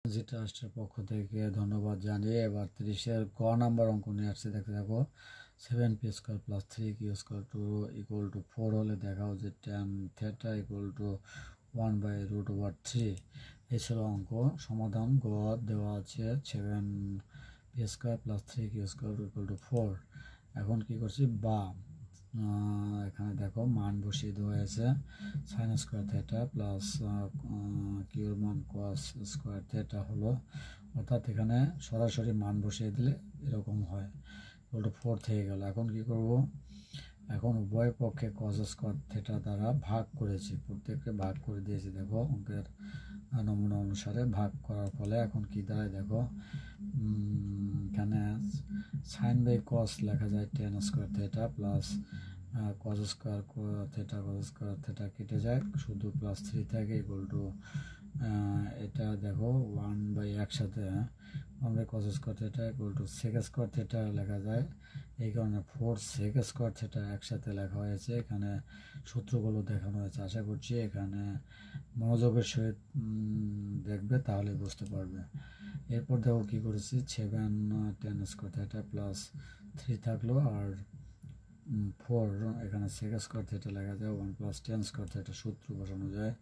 জি ট্রাস্টের পক্ষ থেকে ধন্যবাদ জানিয়ে এবার 30-এর গ নাম্বার অঙ্ক নিয়ে আসছে। দেখতে থাকো। 7p square plus 3q square equal to 4 হলে দেখাও যে tan থিটা ইকুয়াল টু 1/√3। এই ছিল অঙ্ক সমাধান। গ দেওয়া আছে 7p square plus 3q square equal to 4। এখন কি করছি, বা এখানে দেখো মান বসিয়ে দেওয়া হয়েছে। সাইন স্কোয়ার থিটা প্লাস কিউর মান কস স্কোয়ার থিটা হলো, অর্থাৎ এখানে সরাসরি মান বসিয়ে দিলে এরকম হয়, ওটা 4 থেকে গেল। এখন কি করব, এখন উভয় পক্ষে কস স্কোয়ার থিটা দ্বারা ভাগ করেছি, প্রত্যেককে ভাগ করে দিয়েছি। দেখো অঙ্কের নমুনা অনুসারে ভাগ করার ফলে এখন কি দাঁড়ায় দেখো, এখানে সাইন বাই কস লেখা যায় tan square theta plus cos square theta, কস স্কোয়ার থিটা কেটে যায়, শুধু প্লাস 3 থাকে ইকুয়াল টু এটা দেখো 1/, একসাথে 1/, cos square theta equal to sec square theta লেখা যায়। এই কারণে 4 সেক স্কোয়ার থিটা একসাথে লেখা হয়েছে। এখানে সূত্রগুলো দেখানো হয়েছে। আশা করছি এখানে মনোযোগের সহিত দেখবে, তাহলে বুঝতে পারবে। এরপর দেখো কী করেছি, 7 tan স্কোয়ার থিটা প্লাস 3 থাকলো, আর 4 এখানে সেক স্কোয়ার থিটা লেখা যায়, 1 প্লাস tan স্কোয়ার থিটা সূত্র বসানো যায়।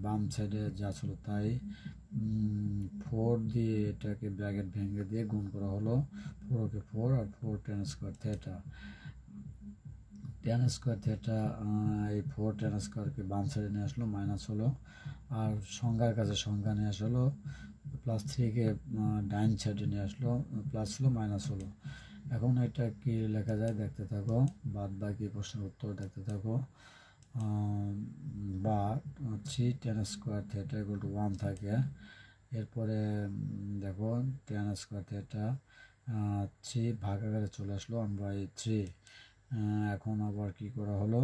বাম সাইডে যা ছিল তাই, 4 দিয়ে এটাকে ব্র্যাকেট ভেঙে দিয়ে গুণ করা হলো, 4কে 4 আর 4 tan square theta. tan square theta এই 4 tan স্কোয়ারকে বাম সাইডে নিয়ে আসলো, মাইনাস হলো, আর সংখ্যার কাছে সংখ্যা নিয়ে আসলো, প্লাস 3কে ডাইন সাইডে নিয়ে আসলো, প্লাস হলো মাইনাস হলো। এখন এটা কি লেখা যায় দেখতে থাকো, বাদ বাকি প্রশ্নের উত্তর দেখতে থাকো। বা 3 tan square theta equal two 1 থাকে। এরপরে দেখো tan স্কোয়ার থিটা 3 ভাগ আকারে চলে আসলো 1/3। এখন আবার কি করা হলো,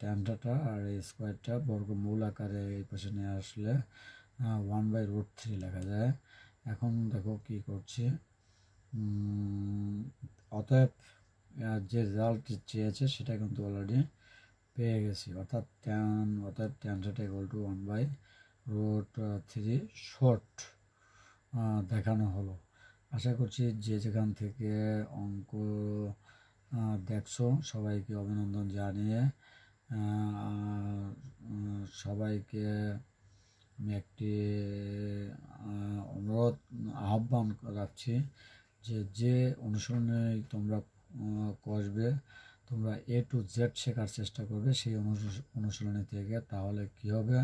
tan থিটা আর এই স্কোয়ারটা বর্গমূল আকারে এই পাশে নিয়ে আসলে 1/√3 লেখা যায়। এখন দেখো কি করছি, অতএব যে রেজাল্ট চেয়েছে সেটা কিন্তু অলরেডি পেয়ে গেছি, অর্থাৎ tan theta equal two 1/√3 short দেখানো হলো। আশা করছি যে যেখান থেকে অঙ্ক দেখছো সবাইকে অভিনন্দন জানিয়ে সবাইকে আমি একটি অনুরোধ আহ্বান রাখছি যে অনুসরণে তোমরা করবে, তোমরা A to Z শেখার চেষ্টা করবে সেই অনুশীলনী থেকে। তাহলে কি হবে,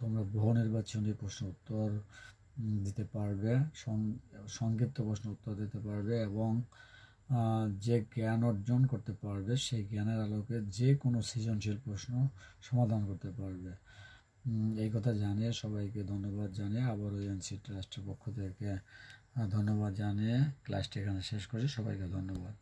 তোমরা বহু নির্বাচনী প্রশ্ন উত্তর দিতে পারবে, সংক্ষিপ্ত প্রশ্ন উত্তর দিতে পারবে, এবং যে জ্ঞান অর্জন করতে পারবে সেই জ্ঞানের আলোকে যে কোনো সৃজনশীল প্রশ্ন সমাধান করতে পারবে। এই কথা জানিয়ে সবাইকে ধন্যবাদ জানিয়ে আবারও এনসি ট্রাস্টের পক্ষ থেকে ধন্যবাদ জানিয়ে ক্লাসটি এখানে শেষ করি। সবাইকে ধন্যবাদ।